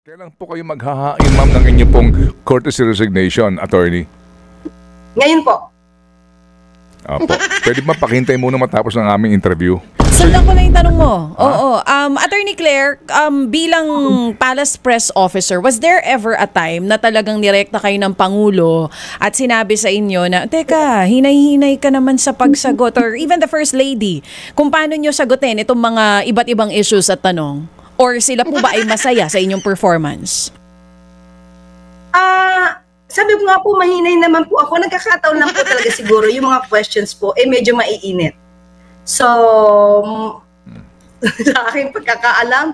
Kailan po kayo maghahain, ma'am, ng inyo pong courtesy resignation, attorney? Ngayon po. Opo. Pwede ba pakihintay muna matapos ng aming interview? Sundan ko lang yung tanong mo. Oo. Attorney Claire, bilang Palace Press Officer, was there ever a time na talagang nirekta kayo ng Pangulo at sinabi sa inyo na, teka, hinay-hinay ka naman sa pagsagot, or even the First Lady, kung paano nyo sagutin itong mga iba't ibang issues at tanong? Or sila po ba ay masaya sa inyong performance? Sabi ko nga po, mahinay naman po ako. Nagkakataon lang po talaga siguro yung mga questions po, medyo maiinit. So, sa aking pagkakaalam,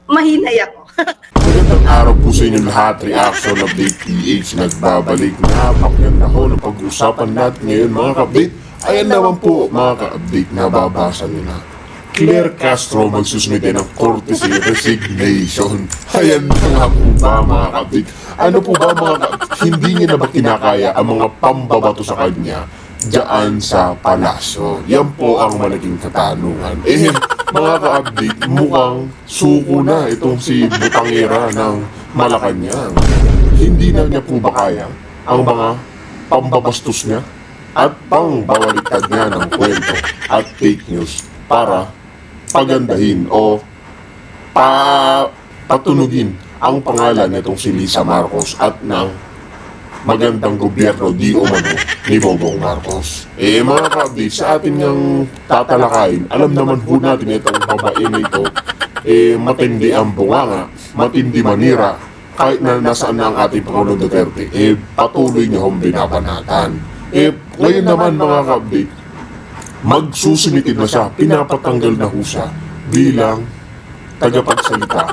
mahinay ako. Magandang araw po sa inyong lahat. Reaction Update PH nagbabalik na. Pakinggan ako ng pag-usapan natin ngayon mga ka-update. Ayan naman po mga ka-update na babasa nyo na. Claire Castro magsusumite ng courtesy resignation. Ayan na nga po ba mga ka-update? Ano po ba mga hindi niya na ba kinakaya ang mga pambabato sa kanya diyan sa palasyo? Yan po ang malaking katanungan. Mga ka-update, mukhang suko na itong si Butangera ng Malacanang. Hindi na niya po ba kaya ang mga pambabastos niya at pangbabaliktad niya ng kwento at fake news para pagandahin o patunugin ang pangalan nitong si Lisa Marcos at ng magandang gobyerno di umano ni Bongbong Marcos. Mga ka-update, sa atin ngang tatalakayin, alam naman po natin itong babae na ito, matindi ang bunganga, matindi manira, kahit na nasaan na ang ating Pangulong Duterte, patuloy niya hong binabanatan. Ngayon naman mga ka-update, magsusumitid na siya, pinapatanggal na ho siya bilang tagapagsalita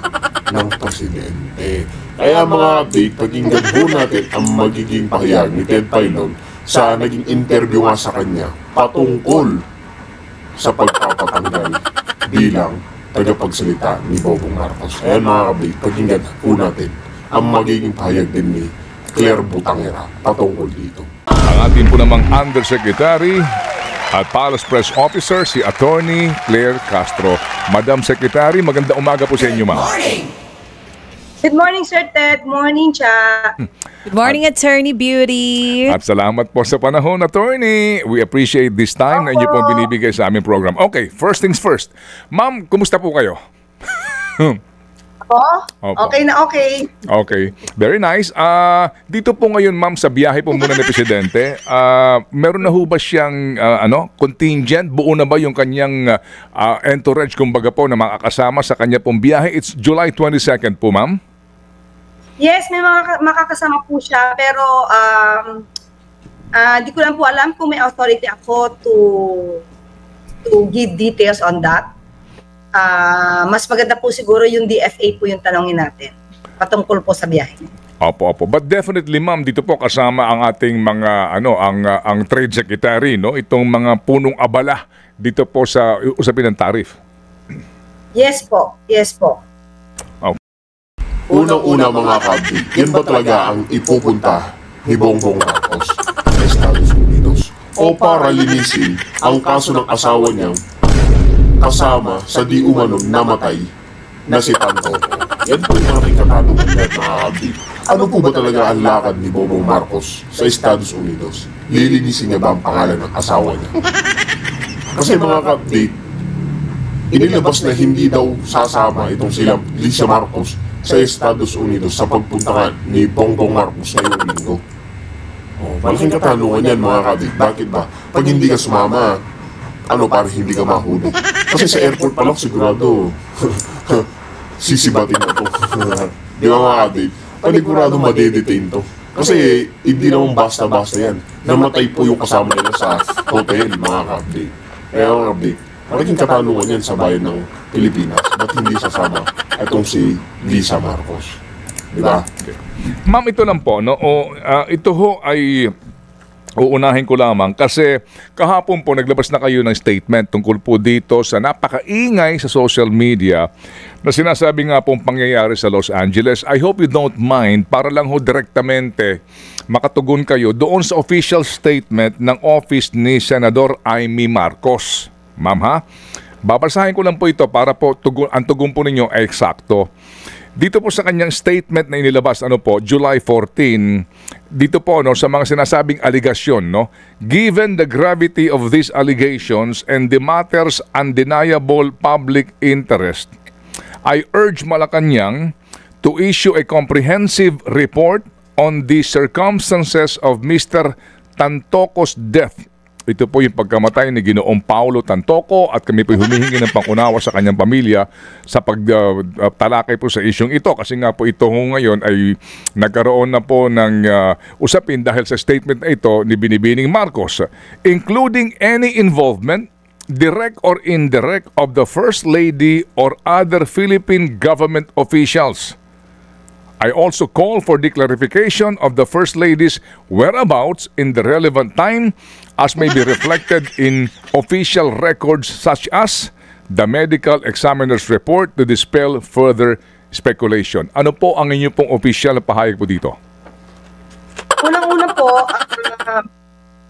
ng presidente. Kaya mga update, pakinggan po natin ang magiging pahayag ni Ted Filon sa naging interview nga sa kanya patungkol sa pagpapatanggal bilang tagapagsalita ni Bongbong Marcos. Kaya mga update, pakinggan po natin ang magiging pahayag din ni Claire Butangera patungkol dito. Ang ating po namang Undersecretary at Palace Press Officer, si Attorney Claire Castro. Madam Secretary, magandang umaga po sa inyo, ma'am. Good morning, Sir Ted. Morning, Cha. Good morning, Attorney Beauty. At salamat po sa panahon, Attorney. We appreciate this time na inyo pong binibigay sa aming program. Okay, first things first. Ma'am, kumusta po kayo? Opo? Okay na okay. Okay. Very nice. Dito po ngayon, ma'am, sa biyahe po muna ni Presidente, meron na ho ba siyang contingent? Buo na ba yung kanyang entourage, kumbaga po, na makakasama sa kanya pong biyahe? It's July 22nd po, ma'am? Yes, may makakasama po siya, pero di ko lang po alam kung may authority ako to give details on that. Mas maganda po siguro yung DFA po yung tanongin natin patungkol po sa biyahe. Opo. But definitely, ma'am, dito po kasama ang ating mga ang trade secretary, no? Itong mga punong abala dito po sa usapin ng tarif. Yes po. Okay. Unang-una mga kabit, yan ba talaga ang ipupunta ni Bongbong Marcos sa Estados Unidos? O para linisin ang kaso ng asawa niyang kasama sa di umanong namatay na si Tanto? Yan po yung aking katanungan na mga kabit. Ano po ba talaga ang lakad ni Bongbong Marcos sa Estados Unidos? Lilinisin niya ba ang pangalan ng asawa niya? Kasi mga kabit, inilabas na hindi daw sasama itong sila Lisa Marcos sa Estados Unidos sa pagpunta ni Bongbong Marcos ngayong linggo. Malaking katanungan yan mga kabit. Bakit ba? Pag hindi ka sumama, para hindi ka mahuli? Kasi sa airport pa lang sigurado sisibatin na to. Di ba mga kabit? Panigurado madedetain to. Kasi hindi naman basta-basta yan. Namatay po yung kasama nila sa hotel mga kabit. Kaya mga kabit, malaking katanungan yan sa bayan ng Pilipinas. Ba't hindi sasama itong si Lisa Marcos? Diba? Okay. Ma'am, ito lang po, no? Ito ho ay uunahin ko lamang kasi kahapon po naglabas na kayo ng statement tungkol po dito sa napakaingay sa social media na sinasabi nga pong pangyayari sa Los Angeles. I hope you don't mind para lang ho direktamente makatugon kayo doon sa official statement ng office ni Senador Amy Marcos. Ma'am ha? Babasahin ko lang po ito para po ang tugon po ninyo ay eksakto. Dito po sa kanyang statement na inilabas, ano po, July 14, dito po, no, sa mga sinasabing aligasyon, no, given the gravity of these allegations and the matter's undeniable public interest, I urge Malacanang to issue a comprehensive report on the circumstances of Mr. Tantoco's death. Ito po yung pagkamatay ni Ginoong Paulo Tantoco at kami po humihingi ng pangunawa sa kanyang pamilya sa pagtalakay po sa isyong ito. Kasi nga po ito ngayon ay nagkaroon na po ng usapin dahil sa statement na ito ni Binibining Marcos, including any involvement, direct or indirect, of the First Lady or other Philippine government officials. I also call for the clarification of the First Lady's whereabouts in the relevant time as may be reflected in official records such as the medical examiner's report to dispel further speculation. Ano po ang inyong pong official na pahayag po dito? Unang-una po,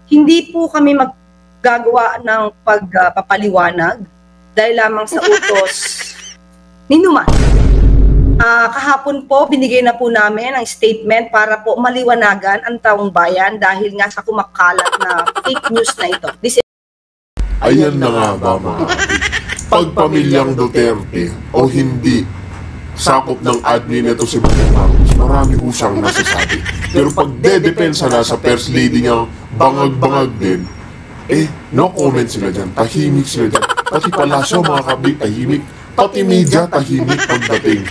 hindi po kami maggagawa ng pagpapaliwanag dahil lamang sa utos ni Numan. Kahapon po, binigay na po namin ang statement para po maliwanagan ang taong bayan dahil nga sa kumakalat na fake news na ito. Ayan na nga ba mga pagpamilyang Duterte o hindi sakop ng admin ito si Bongbong Marcos, marami po siyang nasasabi. Pero pag dedepensa na sa First Lady niyang bangag-bangag din, no comment sila dyan, tahimik sila dyan. Pati palasyo mga kabit, tahimik. Pati media, tahimik pagdating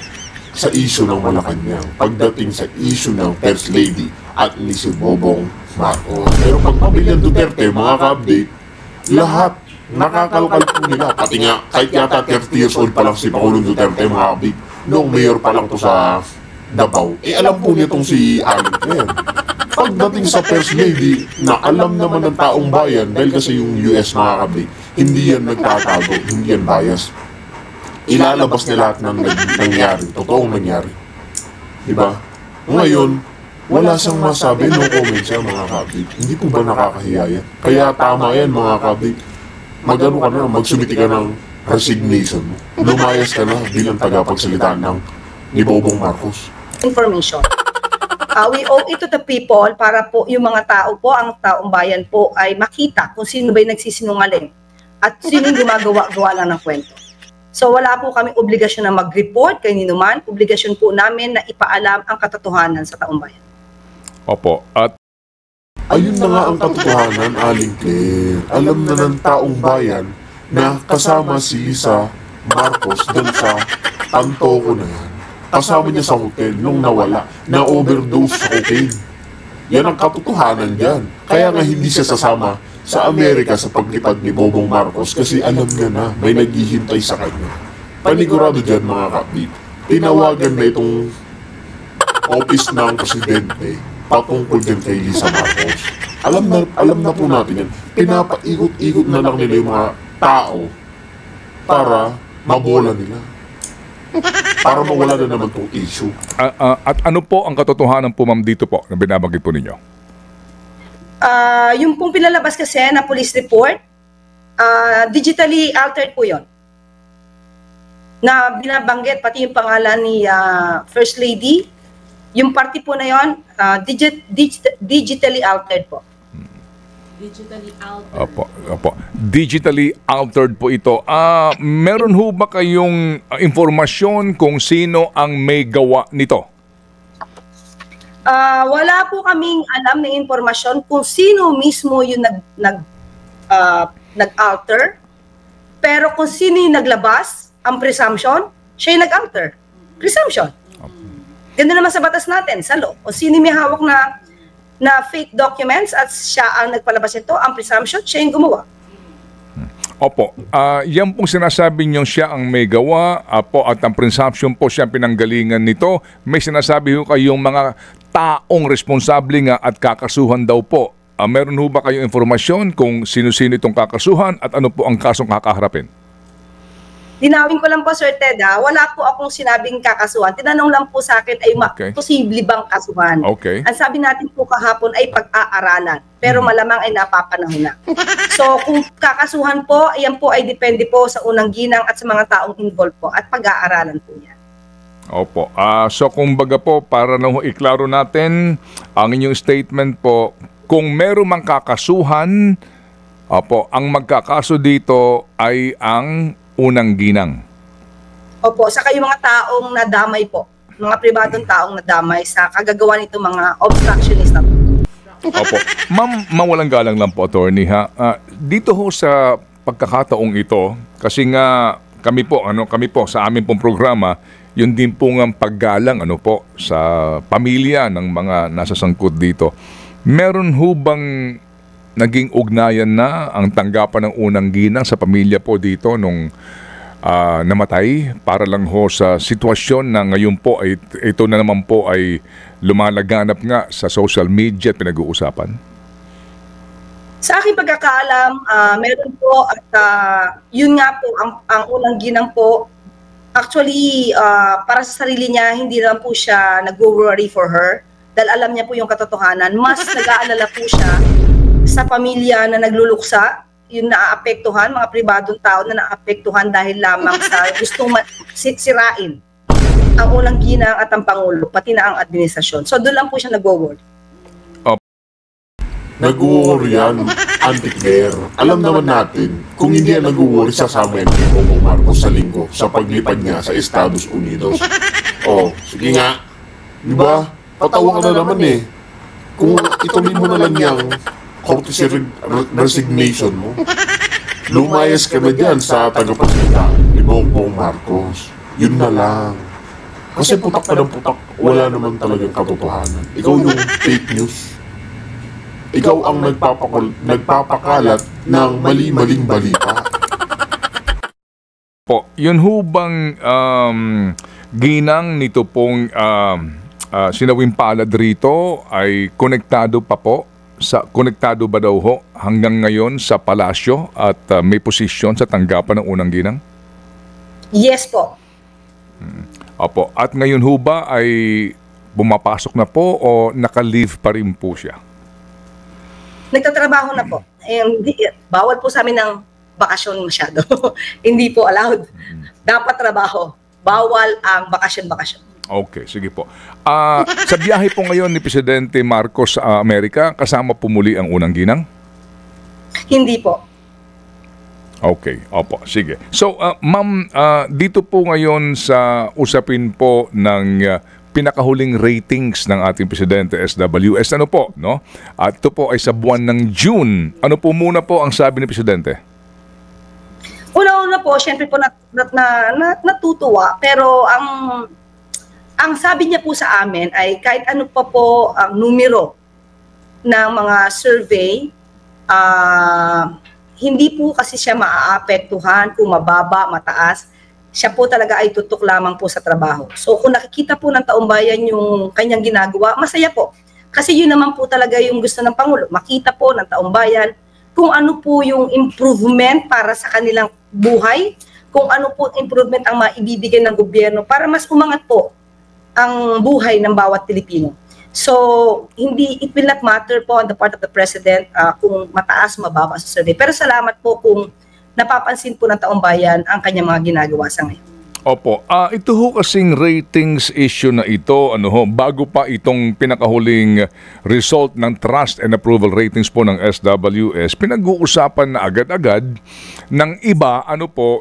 sa issue ng Malacanang, pagdating sa issue ng First Lady at ni si Bongbong Marcos. Pero pag pamilyang Duterte, mga ka-update, lahat nakakalkal po nila. Pati nga, kahit yata 30 years old pa lang si Pangulong Duterte, mga ka-update, noong mayor pa lang to sa Davao, alam po niya itong si Alan Claire. Pagdating sa First Lady, na alam naman ng taong bayan, dahil kasi yung US, mga ka-update, hindi yan nagtatago, hindi yan bias. Ilalabas nila lahat ng nangyari, totoong nangyari. Diba? Ngayon, wala siyang masabi, no comment siya mga kabit. Hindi po ba nakakahiya yan? Kaya tama yan mga kabit. Mag-ano ka na, magsumiti ka ng resignation. Lumayas ka na bilang tagapagsalita ni Bongbong Marcos. Information. We owe it to the people para po yung mga tao po, ang taong bayan po ay makita kung sino ba'y nagsisinungaling at sino yung gumagawa-gawa lang ng kwento. So wala po kami obligasyon na mag-report kay Ninuman. Obligasyon po namin na ipaalam ang katotohanan sa taong bayan. Opo. At ayun na nga ang katotohanan, Aling Claire. Alam na ng taong bayan na kasama si Lisa Marcos dun sa Tantoco na yan. Kasama niya sa hotel nung nawala, na-overdose sa cocaine. Yan ang katotohanan dyan. Kaya nga hindi siya sasama sa Amerika sa paglipad ni Bongbong Marcos kasi alam niya na may naghihintay sa kanya. Panigurado dyan mga kapit. Tinawagan na itong office ng presidente patungkol din kay Lisa Marcos. Alam na po natin yan. Pinapaikot-ikot na lang nila yung mga tao para mabola nila. Para mawala na naman itong issue. at ano po ang katotohanan po ma'am dito po na binabanggit po ninyo? Yung pong pinalabas kasi na police report, digitally altered po yon. Na binabanggit pati yung pangalan ni First Lady, yung party po na yon, digitally altered po. Digitally altered. Opo. Digitally altered po ito. Meron ho ba kayong informasyon kung sino ang may gawa nito? Wala po kaming alam ng impormasyon kung sino mismo yung nag-alter. Pero kung sino yung naglabas, ang presumption, siya yung nag-alter. Presumption. Ganda naman sa batas natin, sa law. O sino may hawak na fake documents at siya ang nagpalabas ito, ang presumption, siya yung gumawa. Opo. Yan pong sinasabi niyo siya ang may gawa po at ang presumption po siya ang pinanggalingan nito. May sinasabi ho kayong mga taong responsable nga at kakasuhan daw po. Meron ho ba kayong informasyon kung sino-sino itong kakasuhan at ano po ang kasong kakaharapin? Dinawin ko lang po, Sir Ted, wala po akong sinabing kakasuhan. Tinanong lang po sa akin ay posible bang kasuhan. Okay. Ang sabi natin po kahapon ay pag-aaralan, pero malamang ay napapanahon na. So kung kakasuhan po, ayan po ay depende po sa unang ginang at sa mga taong involved po at pag-aaralan po yan. Opo. So kumbaga po, para na ho iklaro natin ang inyong statement po, kung meron mang kakasuhan, opo, ang magkakaso dito ay ang unang ginang. Opo, saka yung mga taong nadamay po, mga pribadong taong nadamay sa kagagawa nito mga obstructionist. Opo. Ma'am, mawalang galang lang po, attorney ha. Dito ho sa pagkakataong ito, kasi nga kami po sa amin pong programa, yun din po ng paggalang sa pamilya ng mga nasa sangkot dito. Meron ho bang naging ugnayan na ang tanggapan ng unang ginang sa pamilya po dito nung namatay para lang ho sa sitwasyon na ngayon po ay ito na naman po ay lumalaganap nga sa social media at pinag-uusapan? Sa aking pagkakaalam, meron po at yun nga po, ang unang ginang po, actually, para sa sarili niya, hindi lang po siya nag-worry for her dahil alam niya po yung katotohanan. Mas nag-aalala po siya sa pamilya na nagluluksa, yung naaapektuhan, mga pribadong tao na naaapektuhan dahil lamang sa gustong sirain ang unang ginang at ang Pangulo, pati na ang administrasyon. So doon lang po siya nag-worry. Nag-worry yan, Auntie Claire. Alam naman natin, kung hindi yan nag-worry, sasama yan kay Bongbong Marcos sa linggo sa paglipad niya sa Estados Unidos. Oh, sige nga. Diba? Patawa ka na naman eh. Kung ituloy mo na lang yung courtesy resignation mo, lumayas ka na dyan sa tagapagsalita ni Bongbong Marcos. Yun na lang. Kasi putak pa ng putak, wala naman talagang katotohanan. Ikaw yung fake news. Ikaw ang nagpapakalat ng mali-maling balita. Po, yun ho bang ginang nito pong sinawing palad rito ay konektado pa po? Konektado ba daw ho hanggang ngayon sa palasyo at may posisyon sa tanggapan ng unang ginang? Yes po. Opo. At ngayon ho ba ay bumapasok na po o naka-leave pa rin po siya? Nagtatrabaho na po. Bawal po sa amin ng bakasyon masyado. Hindi po allowed. Dapat trabaho. Bawal ang bakasyon-bakasyon. Okay, sige po. Sa biyahe po ngayon ni Presidente Marcos sa Amerika, kasama po muli ang unang ginang? Hindi po. Okay, opo, sige. So, ma'am, dito po ngayon sa usapin po ng pinakahuling ratings ng ating Presidente SWS, ano po, no? At ito po ay sa buwan ng June. Ano po muna po ang sabi ni Presidente? Una-una po, syempre po natutuwa, pero ang sabi niya po sa amin ay kahit ano pa po ang numero ng mga survey, hindi po kasi siya maaapektuhan kung mababa, mataas. Siya po talaga ay tutok lamang po sa trabaho. So kung nakikita po ng taong bayan yung kanyang ginagawa, masaya po. Kasi yun naman po talaga yung gusto ng Pangulo. Makita po ng taong bayan kung ano po yung improvement para sa kanilang buhay, kung ano po improvement ang maibibigay ng gobyerno para mas umangat po ang buhay ng bawat Pilipino. So, it will not matter po on the part of the President kung mataas, mababa sa survey. Pero salamat po kung napapansin po ng taong bayan ang kanyang mga ginagawa sa ngayon. Opo. Ito ho kasing ratings issue na ito, bago pa itong pinakahuling result ng trust and approval ratings po ng SWS, pinag-uusapan na agad-agad ng iba,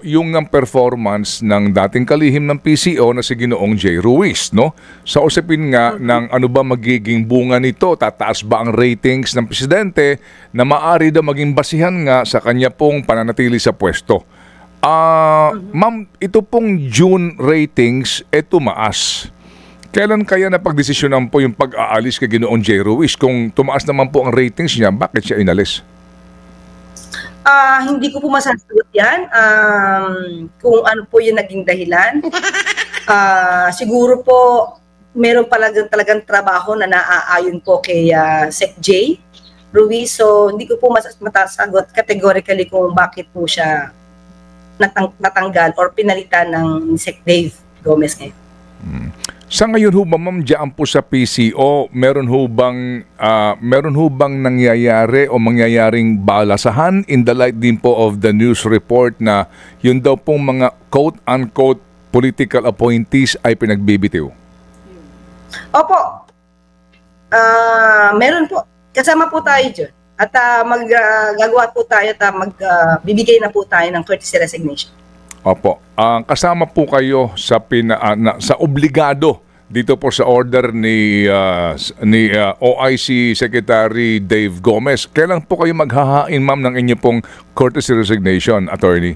yung performance ng dating kalihim ng PCO na si Ginoong J. Ruiz, no? Sa usapin nga ng ano ba magiging bunga nito, tataas ba ang ratings ng presidente na maaari daw maging basihan nga sa kanya pong pananatili sa pwesto. Ma'am, ito pong June ratings, tumaas. Kailan kaya napagdesisyonan po yung pag-aalis kay Ginoong J. Ruiz? Kung tumaas naman po ang ratings niya, bakit siya inalis? Hindi ko po masasagot yan kung ano po yung naging dahilan. Siguro po meron talagang trabaho na naaayon po kay Sec J. Ruiz. So hindi ko po masasagot categorically kung bakit po siya natanggal or pinalitan ng Sec Dave Gomez ngayon. Sa ngayon ho ba, ma'am, diyan po sa PCO, meron ho bang nangyayari o mangyayaring balasahan in the light din po of the news report na yun daw pong mga quote-unquote political appointees ay pinagbibitiw? Opo. Meron po. Kasama po tayo dyan. At maggagawa po tayo at magbibigay na po tayo ng courtesy resignation. Opo. Kasama po kayo sa sa obligado dito po sa order ni OIC Secretary Dave Gomez. Kailan po kayo maghahain, ma'am, ng inyo pong courtesy resignation, attorney?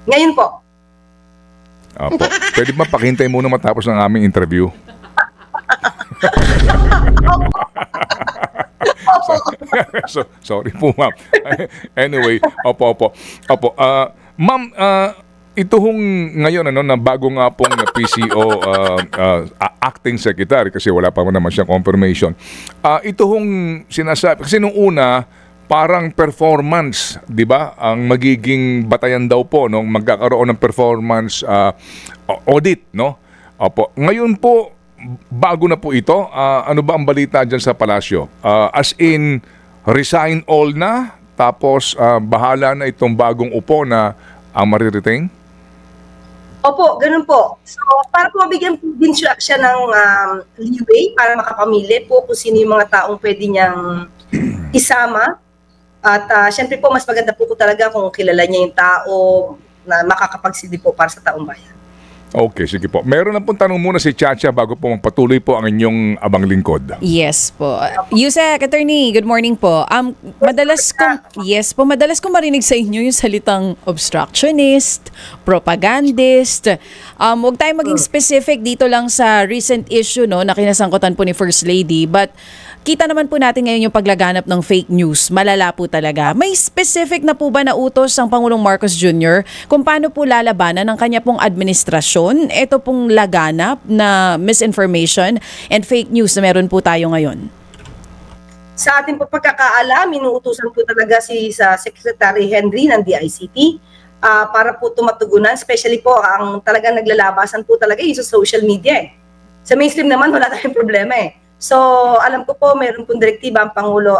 Ngayon po. Opo. Pwede ba pakihintay muna matapos ng aming interview? Sorry po, ma'am. Anyway, opo. Ma'am, ito hong ngayon na bago nga pong PCO acting secretary kasi wala pa naman siyang confirmation. Ito hong sinasabi kasi nung una parang performance, 'di ba? Ang magiging batayan daw po no, magkakaroon ng performance audit, no? Opo. Ngayon po bago na po ito, ano ba ang balita diyan sa palasyo? As in resign all na tapos bahala na itong bagong upo na ang mariretain? Opo, ganun po. So, para po mabigyan din siya ng leeway para makapamili po kung sino yung mga taong pwede niyang isama. At syempre po, mas maganda po talaga kung kilala niya yung tao na makakapagsilbi po para sa taong bayan. Okay, sige po. Meron na pong tanong muna si Chacha bago po magpatuloy po ang inyong abang lingkod. Yes po. Yusek, attorney, good morning po. Madalas kong marinig sa inyo yung salitang obstructionist, propagandist. Huwag tayong maging specific dito lang sa recent issue no, na kinasangkutan po ni First Lady. But kita naman po natin ngayon yung paglaganap ng fake news. Malala po talaga. May specific na po ba na utos ang Pangulong Marcos Jr. kung paano po lalabanan ng kanya pong administrasyon? Ito pong laganap na misinformation and fake news na meron po tayo ngayon. Sa ating po pagkakaalam, inuutusan po talaga sa Secretary Henry ng DICT para po tumatugunan. Especially po, ang talagang naglalabasan po talaga yung sa social media. Sa mainstream naman, wala tayong problema eh. So, alam ko po, mayroon pong direktiba ang Pangulo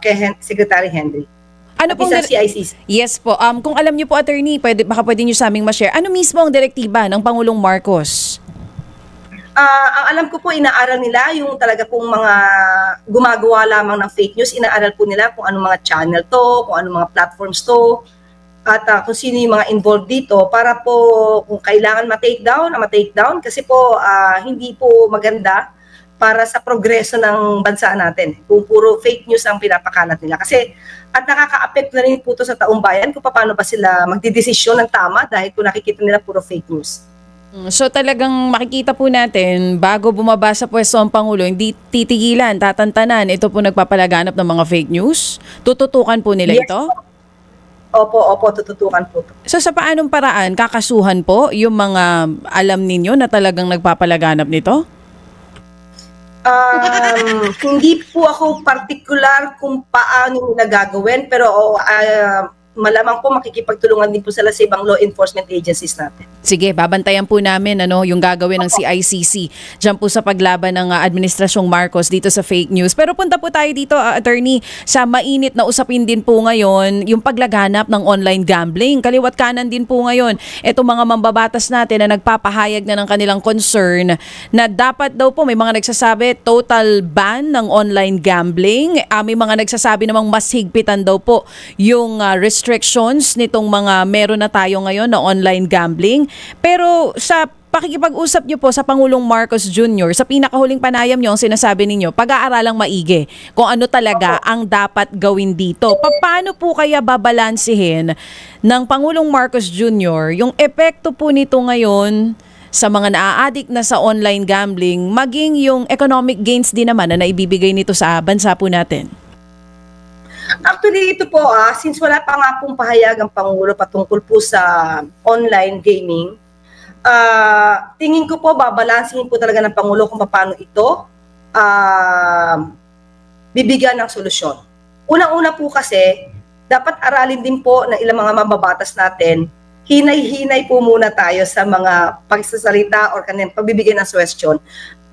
kay Secretary Henry. Ano pong CICC? Yes po. Kung alam niyo po, attorney, baka pwede niyo sa aming ma-share. Ano mismo ang direktiba ng Pangulong Marcos? Ang alam ko po, inaaral nila yung talaga pong mga gumagawa lamang ng fake news. Inaaral po nila kung anong mga channel to, kung anong mga platforms to, at kung sino yung mga involved dito para po kung kailangan ma-take down kasi po hindi po maganda para sa progreso ng bansa natin. Kung puro fake news ang pinapakalat nila. Kasi, at nakaka-apekto na rin po ito sa taong bayan kung paano ba sila magdidesisyon ng tama dahil kung nakikita nila puro fake news. So talagang makikita po natin, bago bumaba sa pwesto ang Pangulo, hindi titigilan, tatantanan, ito po nagpapalaganap ng mga fake news? Tututukan po nila ito? Opo, tututukan po. So sa paanong paraan, kakasuhan po yung mga alam ninyo na talagang nagpapalaganap nito? Hindi po ako particular kung paano nila gagawin, pero malamang po makikipagtulungan din po sila sa ibang law enforcement agencies natin. Sige, babantayan po namin yung gagawin ng CICC dyan po sa paglaban ng Administrasyong Marcos dito sa fake news. Pero punta po tayo dito, attorney, sa mainit na usapin din po ngayon, yung paglaganap ng online gambling. Kaliwat kanan din po ngayon, itong mga mambabatas natin na nagpapahayag na ng kanilang concern na dapat daw po, may mga nagsasabi, total ban ng online gambling. May mga nagsasabi namang mas higpitan daw po yung restrictions nitong mga meron na tayo ngayon na online gambling. Pero sa pakikipag-usap niyo po sa Pangulong Marcos Jr., sa pinakahuling panayam niyo, ang sinasabi ninyo, pag-aaralang maigi kung ano talaga ang dapat gawin dito. Paano po kaya babalansihin ng Pangulong Marcos Jr. yung epekto po nito ngayon sa mga naa-addict na sa online gambling, maging yung economic gains din naman na naibibigay nito sa bansa po natin? Actually, ito po, since wala pa nga pong pahayag ang Pangulo patungkol po sa online gaming, tingin ko po, babalansin po talaga ng Pangulo kung paano ito bibigyan ng solusyon. Unang-una po kasi, dapat aralin din po ng ilang mga mababatas natin, hinay-hinay po muna tayo sa mga pagsasalita or pagbibigay ng suggestion.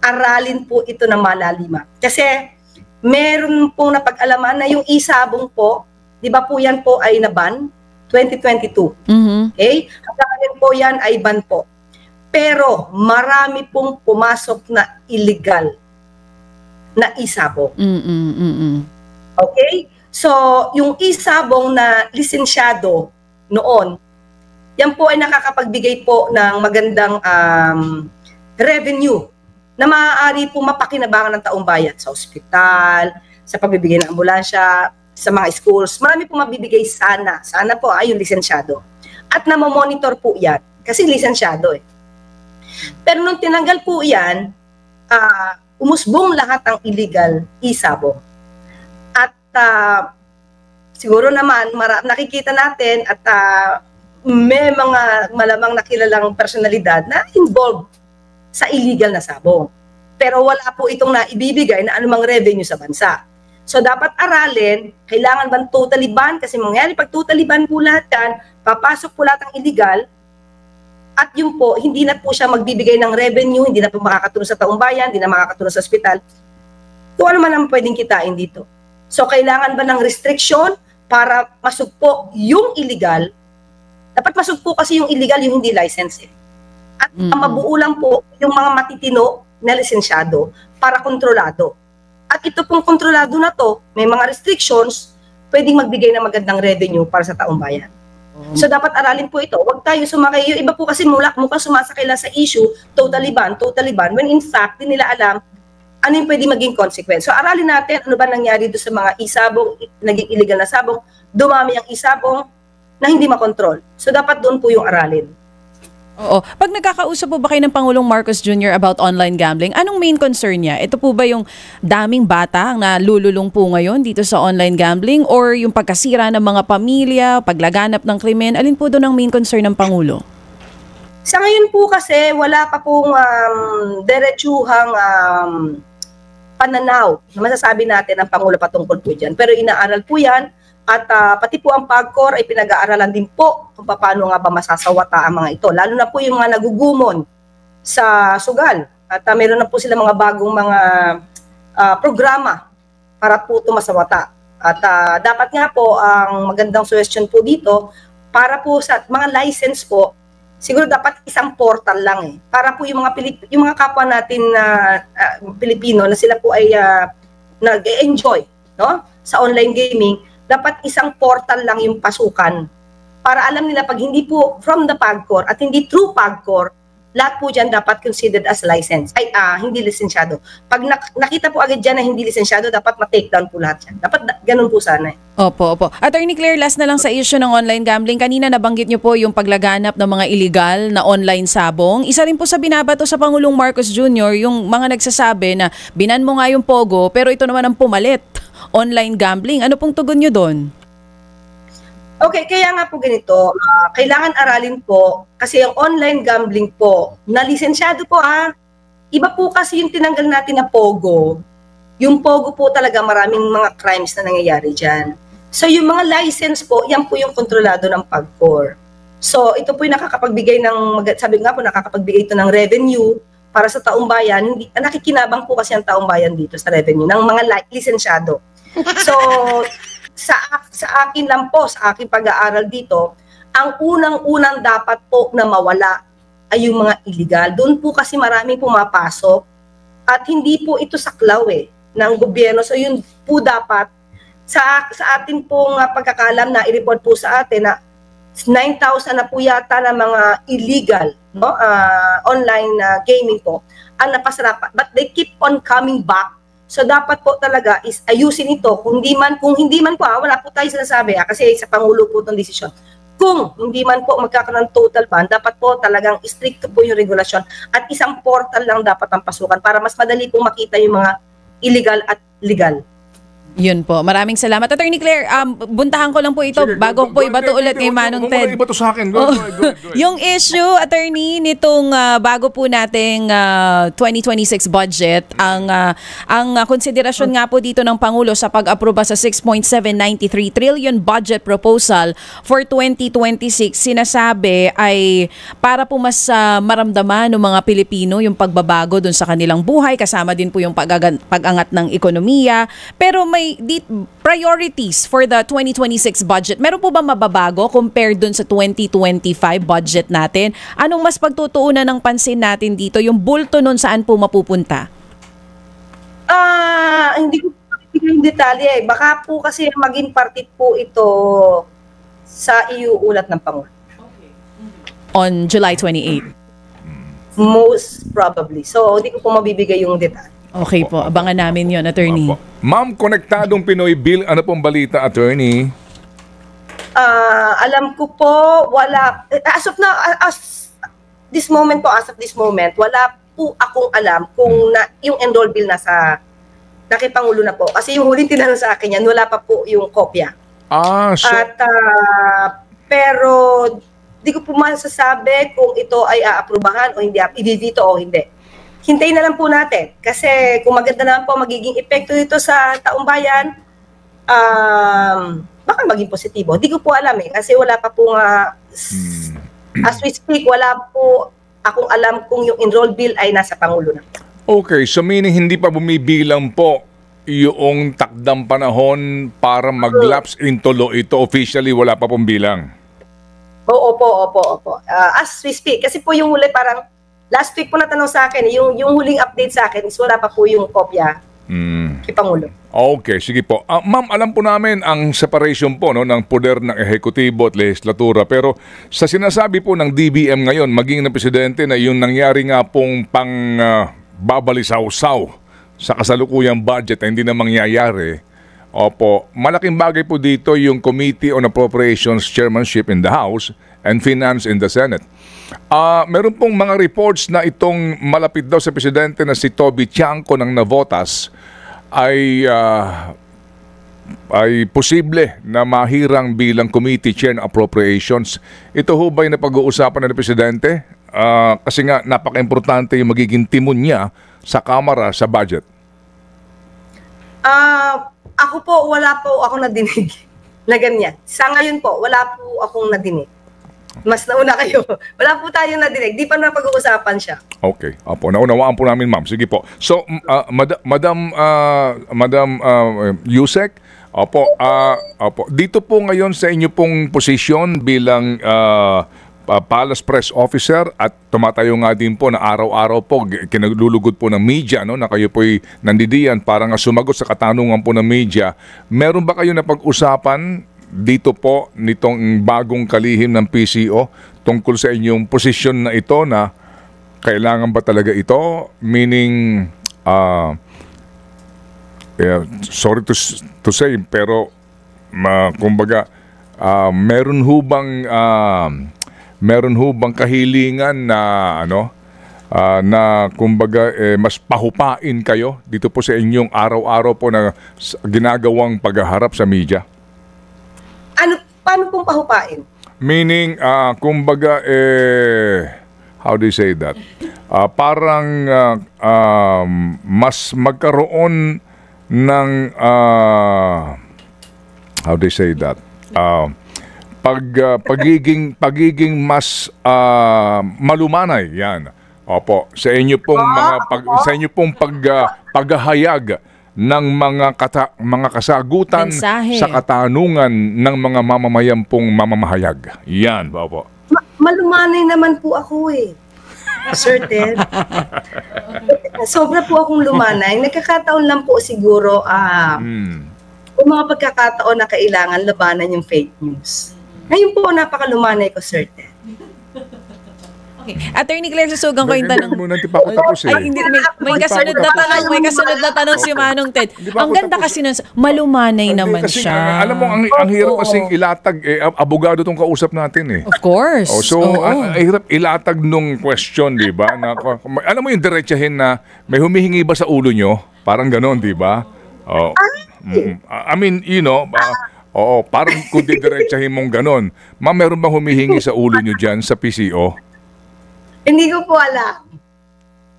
Aralin po ito ng malalima. Kasi, meron pong napag-alaman na yung e-sabong po, di ba po yan po ay naban 2022. Okay? Hanggang ngayon po yan ay ban po. Pero marami pong pumasok na illegal na isabong. Okay? So, yung isabong na lisensyado noon, yan po ay nakakapagbigay po ng magandang revenue na maaari po mapakinabangan ng taong bayan sa ospital, sa pagbibigay ng ambulansya, sa mga schools. Marami po mabibigay sana. Sana po ay yung lisensyado. At namomonitor po yan. Kasi lisensyado eh. Pero nung tinanggal po yan, umusbong lahat ng illegal isabong. At siguro naman, nakikita natin at may mga malamang nakilalang personalidad na involved sa illegal na sabong. Pero wala po itong naibibigay na anumang revenue sa bansa. So dapat aralin, kailangan bang totally ban? Kasi mangyari pag totally ban po lahat yan, papasok po lahat ng illegal, at yun po, hindi na po siya magbibigay ng revenue, hindi na po makakatulong sa taong bayan, hindi na makakatulong sa ospital. Kung ano man ang pwedeng kitain dito. So kailangan ba ng restriction para masugpo yung illegal? Dapat masugpo kasi yung illegal, yung hindi license eh. At mabuo lang po yung mga matitino na lisensyado para kontrolado. At ito pong kontrolado na to, may mga restrictions, pwedeng magbigay ng magandang revenue para sa taong bayan. So dapat aralin po ito. Huwag tayo sumakay. Yung iba po kasi mukhang sumasakay lang sa issue, totally ban, when in fact, di nila alam ano yung pwede maging consequence. So aralin natin ano ba nangyari doon sa mga isabong, naging illegal na sabong, dumami ang isabong na hindi makontrol. So dapat doon po yung aralin. Oo. Pag nagkakausap po ba kayo ng Pangulong Marcos Jr. about online gambling, anong main concern niya? Ito po ba yung daming bata na lululong po ngayon dito sa online gambling or yung pagkasira ng mga pamilya, paglaganap ng krimen? Alin po doon ang main concern ng Pangulo? Sa ngayon po kasi wala pa pong diretsuhang pananaw na masasabi natin ng Pangulo patungkol po dyan. Pero inaaral po yan. At pati po ang PAGCOR ay pinag-aaralan din po kung paano nga ba masasawata ang mga ito. Lalo na po yung mga nagugumon sa sugal. At meron na po sila mga bagong mga programa para po ito masawata. At dapat nga po ang magandang suggestion po dito para po sa mga license po, siguro dapat isang portal lang eh. Para po yung mga kapwa natin na Pilipino na sila po ay nag-enjoy no, sa online gaming, dapat isang portal lang yung pasukan para alam nila pag hindi po from the PAGCOR at hindi through PAGCOR, lahat po dyan dapat considered as license. Ay, hindi lisensyado. Pag nakita po agad dyan na hindi lisensyado, dapat ma-take down po lahat yan. Dapat ganun po sana eh. Opo, opo. Attorney Claire, last na lang sa issue ng online gambling. Kanina nabanggit niyo po yung paglaganap ng mga illegal na online sabong. Isa rin po sa binabato sa Pangulong Marcos Jr., yung mga nagsasabi na binan mo nga yung Pogo, pero ito naman ang pumalit. Online gambling. Ano pong tugon nyo doon? Okay, kaya nga po ganito, kailangan aralin po kasi yung online gambling po, na lisensyado po iba po kasi yung tinanggal natin na Pogo. Yung Pogo po talaga maraming mga crimes na nangyayari dyan. So yung mga license po, yan po yung kontrolado ng PAGCOR. So ito po yung nakakapagbigay sabi nga po, nakakapagbigay ito ng revenue para sa taong bayan. Nakikinabang po kasi ang taong bayan dito sa revenue ng mga lisensyado. So, sa akin lang po, sa aking pag-aaral dito, ang unang-unang dapat po na mawala ay yung mga illegal. Doon po kasi maraming pumapasok at hindi po ito saklaw ng gobyerno. So, yun po dapat sa atin pong pagkakalam na i-report po sa atin na 9,000 na po yata na mga illegal online gaming po ang napasarapan. But they keep on coming back. So dapat po talaga is ayusin ito. Kung hindi man po, wala po tayo sinasabi kasi sa Pangulo po itong desisyon. Kung hindi man po magkakaroon ng total ban, dapat po talagang strict po yung regulasyon at isang portal lang dapat ang pasukan para mas madali pong makita yung mga illegal at legal. Yun po. Maraming salamat. Attorney Claire, buntahan ko lang po ito bago po ibato ulit kay Manong Ted. Ibato sa akin. Go ahead. Yung issue, attorney, nitong bago po nating 2026 budget, ang konsiderasyon nga po dito ng Pangulo sa pag-aproba sa 6.793 trillion budget proposal for 2026, sinasabi ay para po mas maramdaman ng mga Pilipino yung pagbabago dun sa kanilang buhay, kasama din po yung pag-angat ng ekonomiya. Pero may priorities for the 2026 budget, meron po ba mababago compared dun sa 2025 budget natin? Anong mas pagtutuunan ng pansin natin dito? Yung bulto nun saan po mapupunta? Hindi ko yung detalye. Baka po kasi maging partit po ito sa iuulat ng Pangulo. On July 28. Most probably. So, hindi ko po mabibigay yung detalye. Okay po, abangan namin yon, attorney. Opo. Ma'am, konektadong Pinoy Bill, ano pong balita, attorney? Alam ko po, wala, as of this moment, wala po akong alam kung yung enroll bill nasa nakipangulo na po. Kasi yung huling tinanong sa akin yan, wala pa po yung kopya. So... At, pero, di ko po masasabi kung ito ay aaprubahan o hindi, i-veto o hindi. Hintayin na lang po natin. Kasi kung maganda naman po magiging epekto nito sa taong bayan, baka maging positibo. Di ko po alam kasi wala pa po as we speak, wala po akong alam kung yung enroll bill ay nasa Pangulo na. Okay, so meaning hindi pa bumibilang po yung takdang panahon para mag-lapse into law ito. Officially, wala pa pong bilang. Opo. As we speak, kasi po yung huli parang last week po natanong sa akin, yung huling update sa akin is wala pa po yung kopya kay Pangulo. Okay, sige po. Ma'am, alam po namin ang separation po ng poder ng ehekutibo at legislatura. Pero sa sinasabi po ng DBM ngayon, maging ng presidente na yung nangyari nga pong babalisaw-saw sa kasalukuyang budget na hindi na mangyayari. Opo, malaking bagay po dito yung Committee on Appropriations Chairmanship in the House and Finance in the Senate. Meron pong mga reports na itong malapit daw sa presidente na si Toby Tiangco ng Navotas ay posible na mahirang bilang Committee Chair ng Appropriations. Ito ho ba'y napag-uusapan ng presidente? Kasi nga napaka-importante yung magiging timon niya sa Kamara sa budget. Ako po, wala po akong nadinig na ganyan. Sa ngayon po, wala po akong nadinig. Mas nauna kayo. Wala po tayong nadinig. Di pa napag-uusapan siya. Okay. Opo, naunawaan po namin, ma'am. Sige po. So, Madam Yusek, opo, dito po ngayon sa inyo pong posisyon bilang Palace Press Officer at tumatayo nga din po na araw-araw po kinalulugod po ng media na kayo po'y nandidiyan para nga sumagot sa katanungan po ng media. Meron ba kayo na pag-usapan dito po nitong bagong kalihim ng PCO tungkol sa inyong posisyon na ito na kailangan ba talaga ito? Meaning, sorry to say, pero kumbaga, meron hubang kahilingan na na kumbaga mas pahupain kayo dito po sa inyong araw-araw po na ginagawang paghaharap sa media? Paano pong pahupain? Meaning, kumbaga how do you say that? Parang mas magkaroon ng how do you say that? Pagiging mas malumanay, yan. Opo, sa inyo pong paghahayag ng mga kasagutan mensahe sa katanungan ng mga mamamayan pong mamamahayag. Yan, opo. Malumanay naman po ako Sir Ted. Sobra po akong lumanay. Nagkakataon lang po siguro yung mga pagkakataon na kailangan labanan yung fake news. Ngayon po, napakalumanay ko, Sir Ted. Okay. Attorney Claire, susugan ko yung tanong. Ay, hindi, may kasunod na tanong si Manong Ted. Ang ganda kasi nun, malumanay naman kasi, siya. Alam mo, ang hirap kasing ilatag, abogado tong kausap natin Of course. Ang hirap ilatag nung question, di ba? Alam mo yung diretsahin na may humihingi ba sa ulo nyo? Parang ganon, di ba? I mean, parang kung didiretsahin mong ganon. Ma'am, meron bang humihingi sa ulo nyo dyan sa PCO? Hindi ko po alam.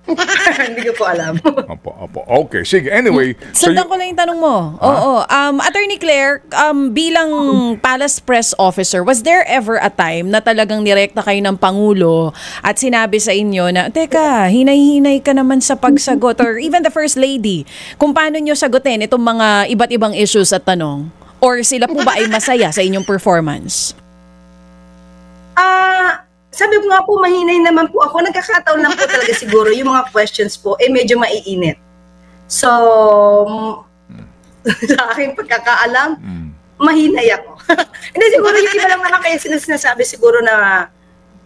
Hindi ko po alam. Opo. Okay, sige. Anyway, Sundan ko lang yung tanong mo. Oo. Attorney Claire, bilang Palace Press Officer, was there ever a time na talagang nirekta kayo ng Pangulo at sinabi sa inyo na, teka, hinay-hinay ka naman sa pagsagot, or even the First Lady, kung paano nyo sagutin itong mga iba't ibang issues at tanong? Or sila po ba ay masaya sa inyong performance? Sabi ko nga po, mahinay naman po ako. Nagkakataon lang po talaga siguro yung mga questions po, medyo maiinit. So, sa aking pagkakaalam, mahinay ako. Hindi, siguro yung iba lang naman kaya sinasabi siguro na,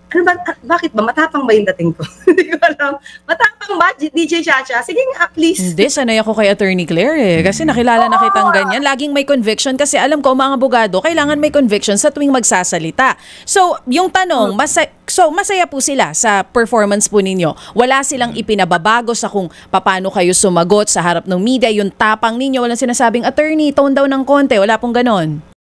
ano ba, bakit ba? Matapang ba yung dating ko? Hindi ko alam. Matapang ba, DJ Chacha? Sige nga, please. Hindi, sanay ako kay Attorney Claire kasi nakilala na kitang ganyan. Laging may conviction kasi alam ko mga abogado, kailangan may conviction sa tuwing magsasalita. So, yung tanong, masaya po sila sa performance po ninyo. Wala silang ipinababago sa kung paano kayo sumagot sa harap ng media. Yung tapang ninyo, walang sinasabing, attorney, tone down ng konti. Wala pong ganon.